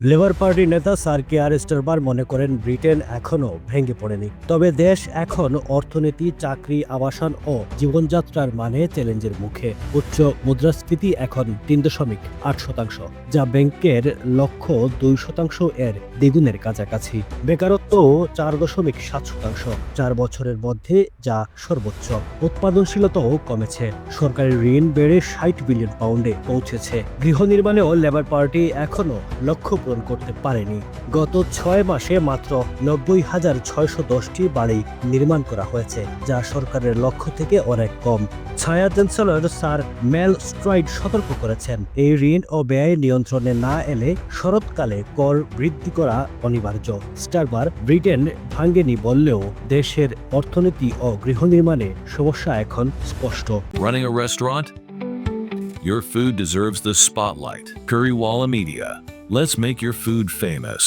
Labour পার্টির নেতা sir care Starmer মনে করেন ব্রিটেন এখনও ভেঙে পড়েনি, তবে দেশ এখন অর্থনীতি, চাকরি, আবাসন ও জীবনযাত্রার মানে চ্যালেঞ্জের মুখে। উচ্চ মুদ্রাস্ফীতি এখন ৩.৮%, যা ব্যাংকের লক্ষ্য 2% এর দ্বিগুণের কাছাকাছি। বেকারত্ব 4.7%, 4 বছরের মধ্যে যা সর্বোচ্চ। উৎপাদনশীলতাও কমেছে, সরকারি ঋণ বেড়ে ৬০ বিলিয়ন পাউন্ডে পৌঁছেছে। গৃহ নির্মাণেও লেবার পার্টি এখনও লক্ষ্য পূরণ করতে পারেনি। গত ৬ মাসে মাত্র ৯০,৬১০টি বাড়ি নির্মাণ করা হয়েছে, যা সরকারের লক্ষ্য থেকে অনেক কম। ছায়া চ্যান্সেলর স্যার মেল স্ট্রাইড সতর্ক করেছেন, এই ঋণ ও ব্যয় নিয়ন্ত্রণে না এলে শরৎকালে কর বৃদ্ধি করা অনিবার্য। স্টারমার ব্রিটেন ভাঙেনি বললেও দেশের অর্থনীতি ও গৃহ নির্মাণে সমস্যা এখন স্পষ্ট। Running a restaurant? Your food deserves the spotlight. Currywalla Media. Let's make your food famous.